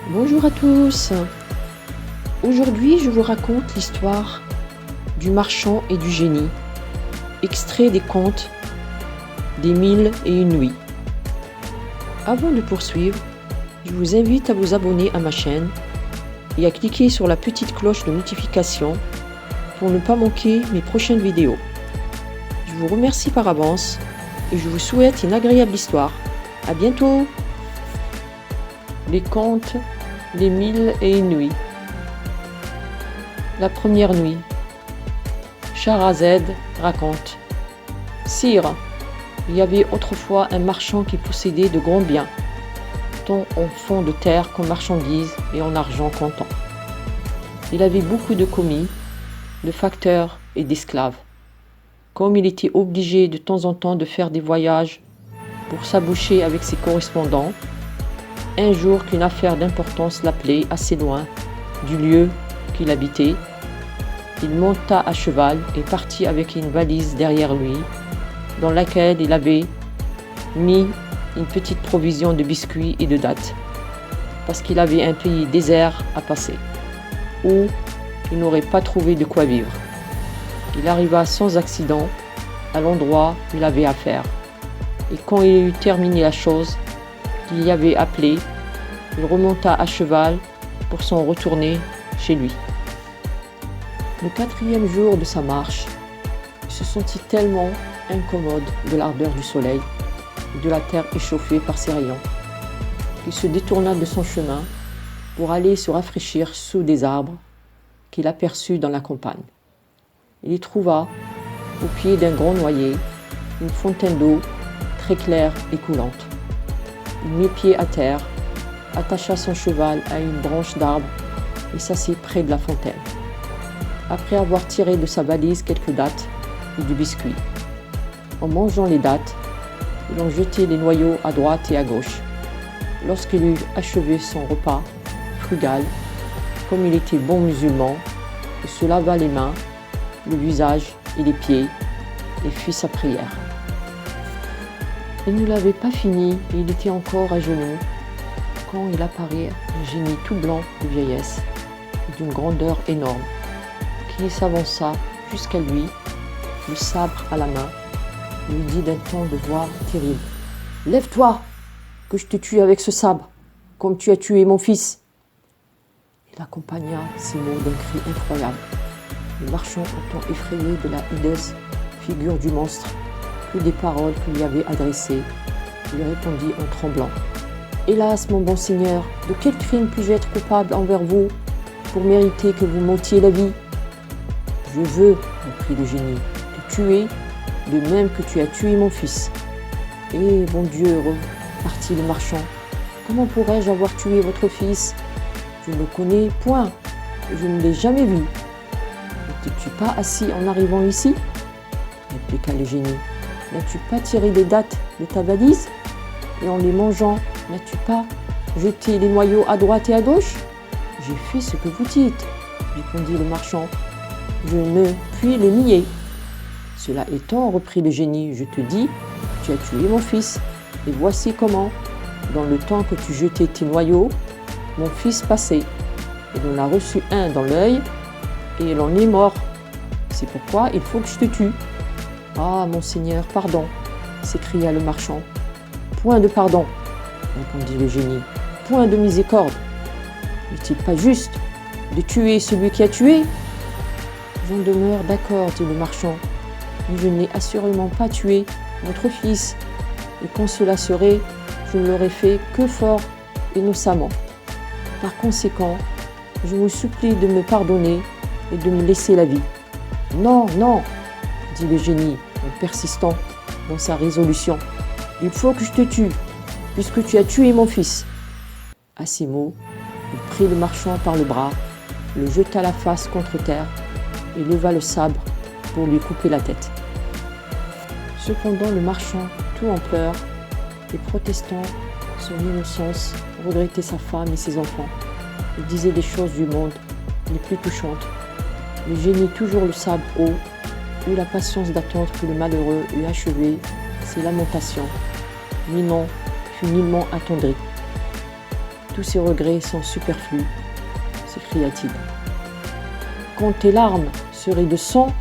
Bonjour à tous. Aujourd'hui, je vous raconte l'histoire du marchand et du génie, extrait des contes des 1001 nuits. Avant de poursuivre, je vous invite à vous abonner à ma chaîne et à cliquer sur la petite cloche de notification pour ne pas manquer mes prochaines vidéos. Je vous remercie par avance et je vous souhaite une agréable histoire. À bientôt. Les contes des 1001 nuits. La première nuit. Scheherazade raconte. Sire, il y avait autrefois un marchand qui possédait de grands biens, tant en fonds de terre qu'en marchandises et en argent comptant. Il avait beaucoup de commis, de facteurs et d'esclaves. Comme il était obligé de temps en temps de faire des voyages pour s'aboucher avec ses correspondants, un jour qu'une affaire d'importance l'appelait assez loin du lieu qu'il habitait, il monta à cheval et partit avec une valise derrière lui, dans laquelle il avait mis une petite provision de biscuits et de dattes, parce qu'il avait un pays désert à passer, où il n'aurait pas trouvé de quoi vivre. Il arriva sans accident à l'endroit où il avait affaire, et quand il eut terminé la chose qu'il y avait appelé, il remonta à cheval pour s'en retourner chez lui. Le 4e jour de sa marche, il se sentit tellement incommode de l'ardeur du soleil et de la terre échauffée par ses rayons, qu'il se détourna de son chemin pour aller se rafraîchir sous des arbres qu'il aperçut dans la campagne. Il y trouva, au pied d'un grand noyer, une fontaine d'eau très claire et coulante. Il mit pied à terre, attacha son cheval à une branche d'arbre et s'assit près de la fontaine. Après avoir tiré de sa valise quelques dattes et du biscuit. En mangeant les dattes, il en jetait les noyaux à droite et à gauche. Lorsqu'il eut achevé son repas frugal, comme il était bon musulman, il se lava les mains, le visage et les pieds et fit sa prière. Il ne l'avait pas fini et il était encore à genoux quand il apparut un génie tout blanc de vieillesse et d'une grandeur énorme qui s'avança jusqu'à lui, le sabre à la main, et lui dit d'un ton de voix terrible : « Lève-toi, que je te tue avec ce sabre, comme tu as tué mon fils. » Il accompagna ces mots d'un cri incroyable. Le marchand, autant effrayé de la hideuse figure du monstre que des paroles qu'il lui avait adressées, lui répondit en tremblant : « Hélas, mon bon seigneur, de quel crime puis-je être coupable envers vous pour mériter que vous m'ôtiez la vie ? Je veux, reprit le génie, te tuer, de même que tu as tué mon fils. » « Eh, bon Dieu, repartit le marchand, comment pourrais-je avoir tué votre fils ? Je ne le connais point, je ne l'ai jamais vu. N'étais-tu pas assis en arrivant ici ? Répliqua le génie. N'as-tu pas tiré des dattes de ta valise ? Et en les mangeant, n'as-tu pas jeté les noyaux à droite et à gauche ? J'ai fait ce que vous dites, répondit le marchand. Je ne puis le nier. Cela étant, reprit le génie, je te dis, tu as tué mon fils, et voici comment, dans le temps que tu jetais tes noyaux, mon fils passait. Il en a reçu un dans l'œil, et il en est mort. C'est pourquoi il faut que je te tue. Ah, mon seigneur, pardon, s'écria le marchand. Point de pardon, répondit le génie, point de miséricorde. N'est-il pas juste de tuer celui qui a tué ? J'en demeure d'accord, dit le marchand, mais je n'ai assurément pas tué votre fils, et quand cela serait, je ne l'aurais fait que fort innocemment. Par conséquent, je vous supplie de me pardonner et de me laisser la vie. Non, non, dit le génie en persistant dans sa résolution. Il faut que je te tue, puisque tu as tué mon fils. À ces mots, il prit le marchand par le bras, le jeta la face contre terre et leva le sabre pour lui couper la tête. Cependant, le marchand, tout en pleurs et protestant son innocence, regrettait sa femme et ses enfants. Il disait des choses du monde les plus touchantes. Le génie, toujours le sabre haut, eut la patience d'attendre que le malheureux eût achevé ses lamentations. Ninon fut nullement attendri. Tous ces regrets sont superflus, s'écria-t-il. Quand tes larmes seraient de sang,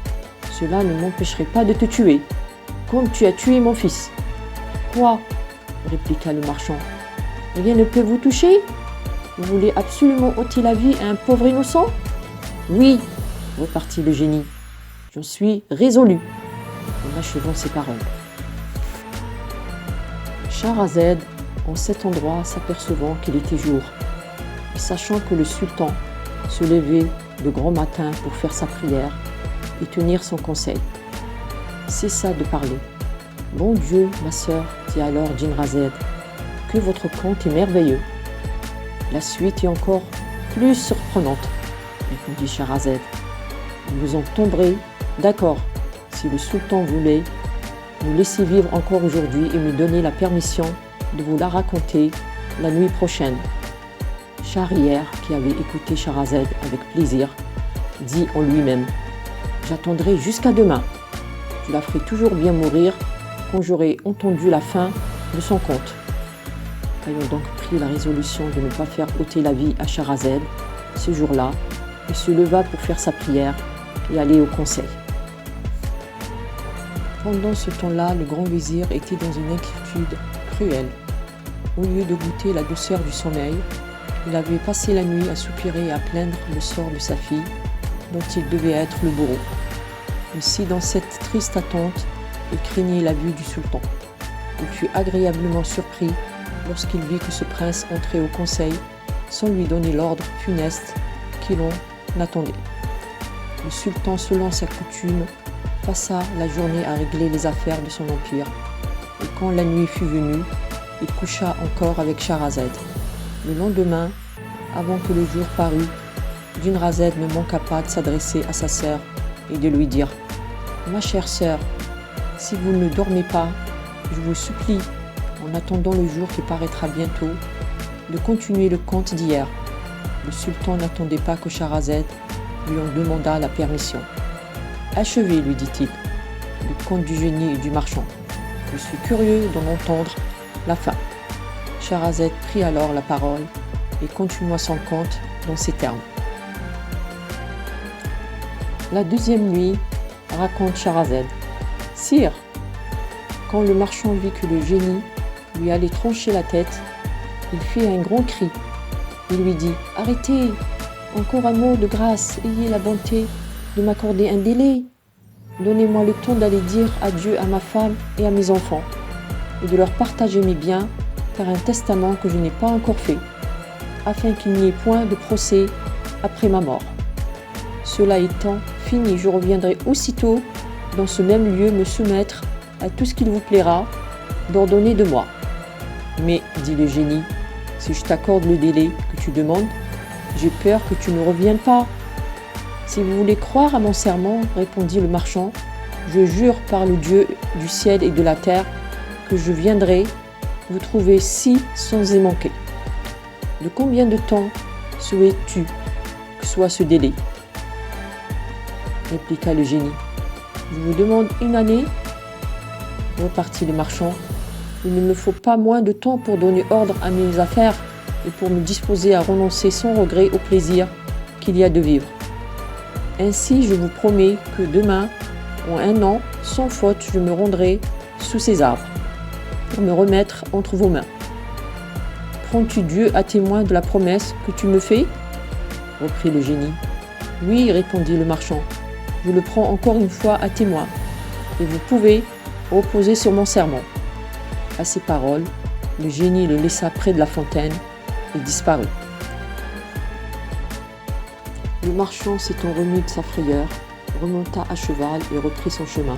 cela ne m'empêcherait pas de te tuer, comme tu as tué mon fils. Quoi ? Répliqua le marchand. Rien ne peut vous toucher ? Vous voulez absolument ôter la vie à un pauvre innocent ? Oui, repartit le génie. J'en suis résolu, en achevant ces paroles. Scheherazade, en cet endroit, s'apercevant qu'il était jour, et sachant que le sultan se levait de grand matin pour faire sa prière et tenir son conseil, cessa de parler. Bon Dieu, ma sœur, dit alors Dinarzade, que votre conte est merveilleux. La suite est encore plus surprenante, répondit Scheherazade. Vous en tomberez d'accord, si le sultan voulait nous laisser vivre encore aujourd'hui et me donner la permission de vous la raconter la nuit prochaine. Schahriar, qui avait écouté Scheherazade avec plaisir, dit en lui-même « J'attendrai jusqu'à demain. Je la ferai toujours bien mourir quand j'aurai entendu la fin de son conte. » Ayant donc pris la résolution de ne pas faire ôter la vie à Scheherazade ce jour-là, il se leva pour faire sa prière et aller au conseil. Pendant ce temps-là, le grand vizir était dans une inquiétude cruelle. Au lieu de goûter la douceur du sommeil, il avait passé la nuit à soupirer et à plaindre le sort de sa fille, dont il devait être le bourreau. Aussi, dans cette triste attente, il craignait la vue du sultan. Il fut agréablement surpris lorsqu'il vit que ce prince entrait au conseil sans lui donner l'ordre funeste qui l'on attendait. Le sultan, selon sa coutume, passa la journée à régler les affaires de son empire, et quand la nuit fut venue, il coucha encore avec Scheherazade. Le lendemain, avant que le jour parût, Dinarzade ne manqua pas de s'adresser à sa sœur et de lui dire « Ma chère sœur, si vous ne dormez pas, je vous supplie, en attendant le jour qui paraîtra bientôt, de continuer le conte d'hier. » Le sultan n'attendait pas que Scheherazade lui en demandât la permission. « Achevez, lui dit-il, le conte du génie et du marchand. Je suis curieux d'en entendre la fin. » Scheherazade prit alors la parole et continua son conte dans ces termes. La deuxième nuit, raconte Scheherazade. Sire, quand le marchand vit que le génie lui allait trancher la tête, il fit un grand cri. Il lui dit « Arrêtez, encore un mot de grâce, ayez la bonté de m'accorder un délai. Donnez-moi le temps d'aller dire adieu à ma femme et à mes enfants, et de leur partager mes biens par un testament que je n'ai pas encore fait, afin qu'il n'y ait point de procès après ma mort. Cela étant fini, je reviendrai aussitôt dans ce même lieu me soumettre à tout ce qu'il vous plaira d'ordonner de moi. Mais, dit le génie, si je t'accorde le délai que tu demandes, j'ai peur que tu ne reviennes pas. Si vous voulez croire à mon serment, répondit le marchand, je jure par le Dieu du ciel et de la terre que je viendrai vous trouver si sans y manquer. De combien de temps souhaites-tu que soit ce délai ? Répliqua le génie. Je vous demande 1 année, repartit le marchand. Il ne me faut pas moins de temps pour donner ordre à mes affaires et pour me disposer à renoncer sans regret au plaisir qu'il y a de vivre. Ainsi, je vous promets que demain, en 1 an, sans faute, je me rendrai sous ces arbres pour me remettre entre vos mains. Prends-tu Dieu à témoin de la promesse que tu me fais ? Reprit le génie. Oui, répondit le marchand, je le prends encore une fois à témoin, et vous pouvez reposer sur mon serment. À ces paroles, le génie le laissa près de la fontaine et disparut. Le marchand, s'étant remis de sa frayeur, remonta à cheval et reprit son chemin.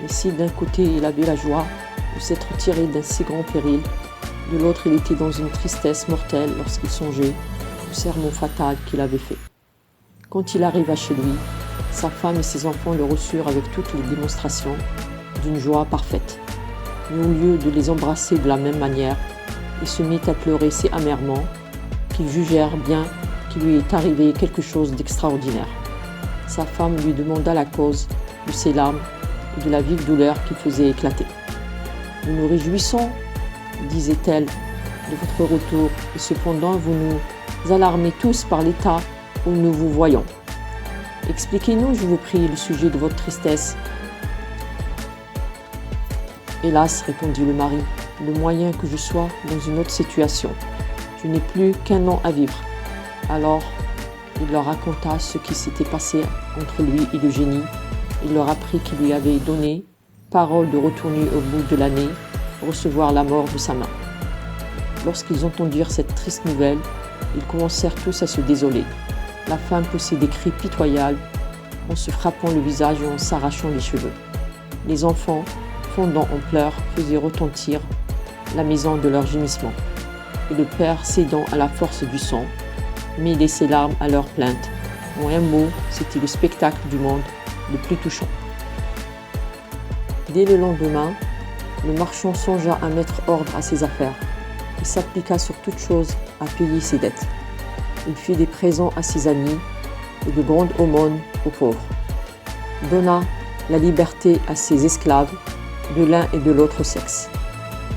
Mais si d'un côté il avait la joie de s'être tiré d'un si grand péril, de l'autre il était dans une tristesse mortelle lorsqu'il songeait au serment fatal qu'il avait fait. Quand il arriva chez lui, sa femme et ses enfants le reçurent avec toutes les démonstrations d'une joie parfaite. Mais au lieu de les embrasser de la même manière, il se mit à pleurer si amèrement qu'ils jugèrent bien qu'il lui est arrivé quelque chose d'extraordinaire. Sa femme lui demanda la cause de ses larmes et de la vive douleur qui faisait éclater. « Nous nous réjouissons, disait-elle, de votre retour et cependant vous nous alarmez tous par l'état où nous vous voyons. Expliquez-nous, je vous prie, le sujet de votre tristesse. Hélas, répondit le mari, le moyen que je sois dans une autre situation. Je n'ai plus qu'un an à vivre. Alors, il leur raconta ce qui s'était passé entre lui et le génie. Il leur apprit qu'il lui avait donné parole de retourner au bout de l'année, recevoir la mort de sa main. Lorsqu'ils entendirent cette triste nouvelle, ils commencèrent tous à se désoler. La femme poussait des cris pitoyables en se frappant le visage et en s'arrachant les cheveux. Les enfants, fondant en pleurs, faisaient retentir la maison de leurs gémissements. Et le père, cédant à la force du sang, mêlait ses larmes à leurs plaintes. En un mot, c'était le spectacle du monde le plus touchant. Dès le lendemain, le marchand songea à mettre ordre à ses affaires. Il s'appliqua sur toute chose à payer ses dettes. Il fit des présents à ses amis et de grandes aumônes aux pauvres. Donna la liberté à ses esclaves de l'un et de l'autre sexe.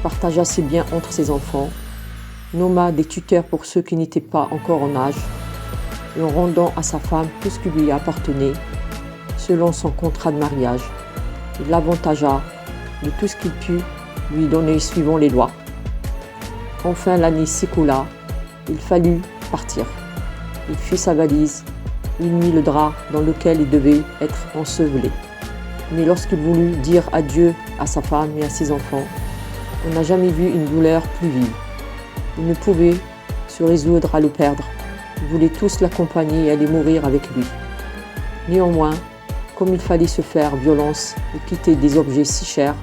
Partagea ses biens entre ses enfants, nomma des tuteurs pour ceux qui n'étaient pas encore en âge, et en rendant à sa femme tout ce qui lui appartenait, selon son contrat de mariage. Il l'avantagea de tout ce qu'il put lui donner suivant les lois. Enfin l'année s'écoula, il fallut partir. Il fit sa valise, il mit le drap dans lequel il devait être enseveli. Mais lorsqu'il voulut dire adieu à sa femme et à ses enfants, on n'a jamais vu une douleur plus vive. Il ne pouvait se résoudre à le perdre. Ils voulaient tous l'accompagner et aller mourir avec lui. Néanmoins, comme il fallait se faire violence et quitter des objets si chers,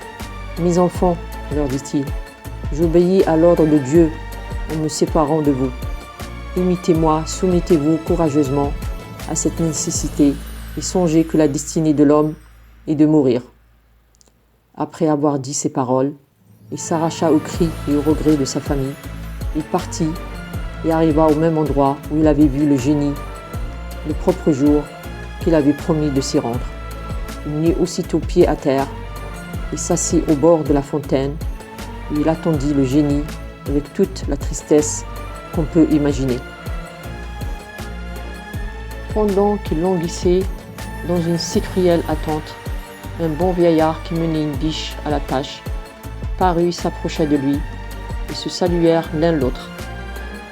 « Mes enfants, leur dit-il, j'obéis à l'ordre de Dieu en me séparant de vous. Imitez-moi, soumettez-vous courageusement à cette nécessité et songez que la destinée de l'homme est de mourir. » Après avoir dit ces paroles, il s'arracha aux cris et aux regrets de sa famille. Il partit et arriva au même endroit où il avait vu le génie le propre jour qu'il avait promis de s'y rendre. Il mit aussitôt pied à terre et s'assit au bord de la fontaine où il attendit le génie avec toute la tristesse qu'on peut imaginer. Pendant qu'il languissait dans une si cruelle attente, un bon vieillard qui menait une biche à la tâche parut, s'approcha de lui et se saluèrent l'un l'autre.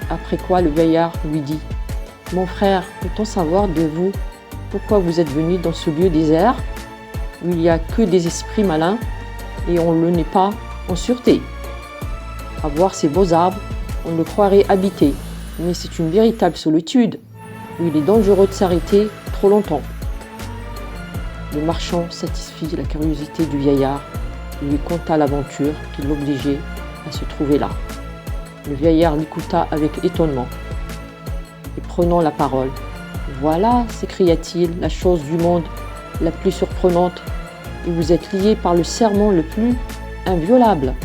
Après quoi le vieillard lui dit « Mon frère, peut-on savoir de vous pourquoi vous êtes venu dans ce lieu désert où il n'y a que des esprits malins et on ne le n'est pas en sûreté. À voir ces beaux arbres, on le croirait habité, mais c'est une véritable solitude où il est dangereux de s'arrêter trop longtemps. » Le marchand satisfit la curiosité du vieillard et lui conta l'aventure qui l'obligeait à se trouver là. Le vieillard l'écouta avec étonnement et prenant la parole. « Voilà, s'écria-t-il, la chose du monde la plus surprenante, et vous êtes lié par le serment le plus inviolable.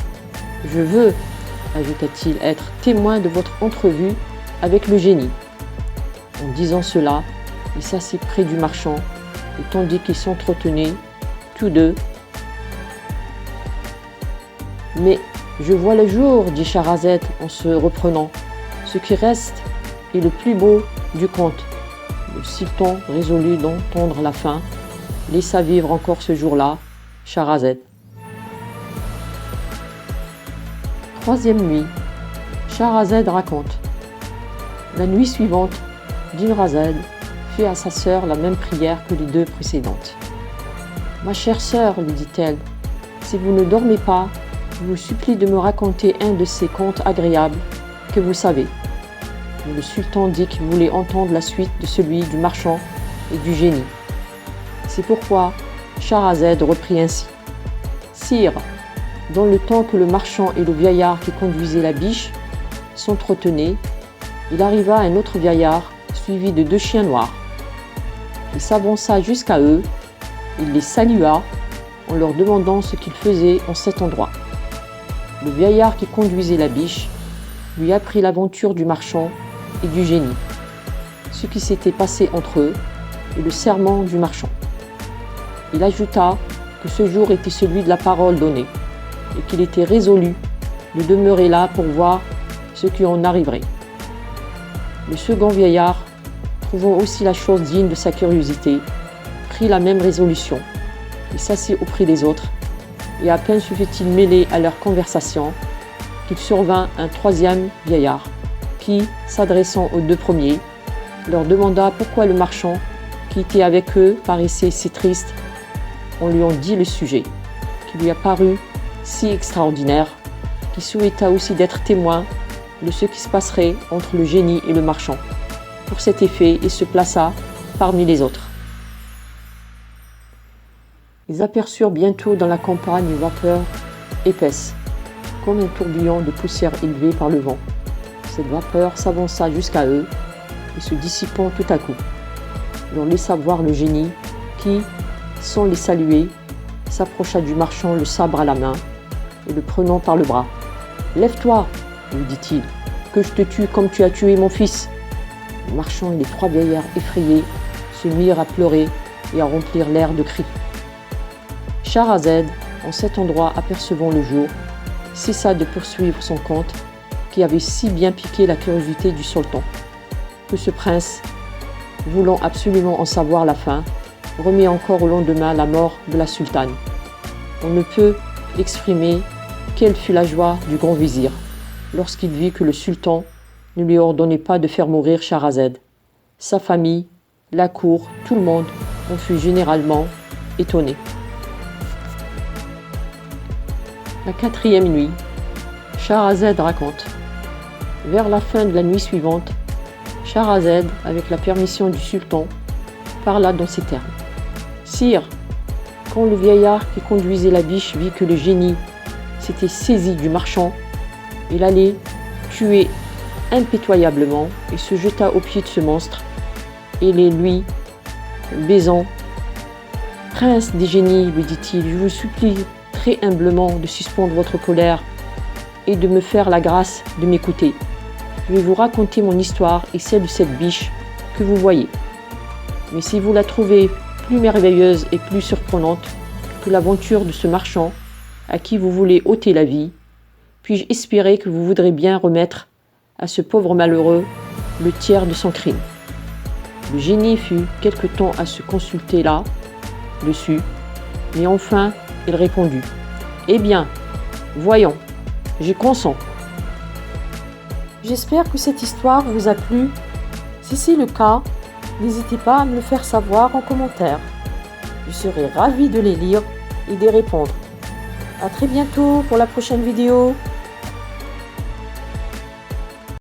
Je veux, ajouta-t-il, être témoin de votre entrevue avec le génie. » En disant cela, il s'assit près du marchand, et tandis qu'ils s'entretenaient, tous deux. « Mais je vois le jour, dit Scheherazade en se reprenant. Ce qui reste est le plus beau du conte. Le sultan, résolu d'entendre la fin, laissa vivre encore ce jour-là Scheherazade. Troisième nuit, Scheherazade raconte. La nuit suivante, Dinarzade fit à sa sœur la même prière que les deux précédentes. « Ma chère sœur, lui dit-elle, si vous ne dormez pas, je vous supplie de me raconter un de ces contes agréables que vous savez. » Mais le sultan dit qu'il voulait entendre la suite de celui du marchand et du génie. C'est pourquoi Scheherazade reprit ainsi. « Sire, dans le temps que le marchand et le vieillard qui conduisait la biche s'entretenaient, il arriva un autre vieillard suivi de 2 chiens noirs. Il s'avança jusqu'à eux, il les salua en leur demandant ce qu'ils faisaient en cet endroit. Le vieillard qui conduisait la biche lui apprit l'aventure du marchand et du génie, ce qui s'était passé entre eux et le serment du marchand. Il ajouta que ce jour était celui de la parole donnée et qu'il était résolu de demeurer là pour voir ce qui en arriverait. Le second vieillard, trouvant aussi la chose digne de sa curiosité, prit la même résolution. Il s'assit auprès des autres, et à peine se fit-il mêler à leur conversation qu'il survint un troisième vieillard, qui, s'adressant aux deux premiers, leur demanda pourquoi le marchand, qui était avec eux, paraissait si triste. On lui en dit le sujet, qui lui apparut si extraordinaire, qu'il souhaita aussi d'être témoin de ce qui se passerait entre le génie et le marchand. Pour cet effet, il se plaça parmi les autres. Ils aperçurent bientôt dans la campagne une vapeur épaisse, comme un tourbillon de poussière élevé par le vent. Cette vapeur s'avança jusqu'à eux et se dissipant tout à coup, leur laissa voir le génie qui, sans les saluer, s'approcha du marchand le sabre à la main et le prenant par le bras. « Lève-toi, lui dit-il, que je te tue comme tu as tué mon fils. » Le marchand et les trois vieillards effrayés se mirent à pleurer et à remplir l'air de cris. Scheherazade, en cet endroit apercevant le jour, cessa de poursuivre son conte qui avait si bien piqué la curiosité du sultan, que ce prince, voulant absolument en savoir la fin, remit encore au lendemain la mort de la sultane. On ne peut exprimer quelle fut la joie du grand vizir lorsqu'il vit que le sultan ne lui ordonnait pas de faire mourir Scheherazade. Sa famille, la cour, tout le monde en fut généralement étonné. La quatrième nuit, Scheherazade raconte. Vers la fin de la nuit suivante, Scheherazade, avec la permission du sultan, parla dans ces termes. « Sire, quand le vieillard qui conduisait la biche vit que le génie s'était saisi du marchand, il allait tuer impitoyablement et se jeta aux pieds de ce monstre et les lui baisant. « Prince des génies, lui dit-il, je vous supplie très humblement de suspendre votre colère et de me faire la grâce de m'écouter. Je vais vous raconter mon histoire et celle de cette biche que vous voyez. Mais si vous la trouvez plus merveilleuse et plus surprenante que l'aventure de ce marchand à qui vous voulez ôter la vie, puis-je espérer que vous voudrez bien remettre à ce pauvre malheureux le tiers de son crime. » Le génie fut quelque temps à se consulter là-dessus, mais enfin il répondit. « Eh bien, voyons, j'y consens. » J'espère que cette histoire vous a plu. Si c'est le cas, n'hésitez pas à me le faire savoir en commentaire. Je serai ravie de les lire et d'y répondre. À très bientôt pour la prochaine vidéo.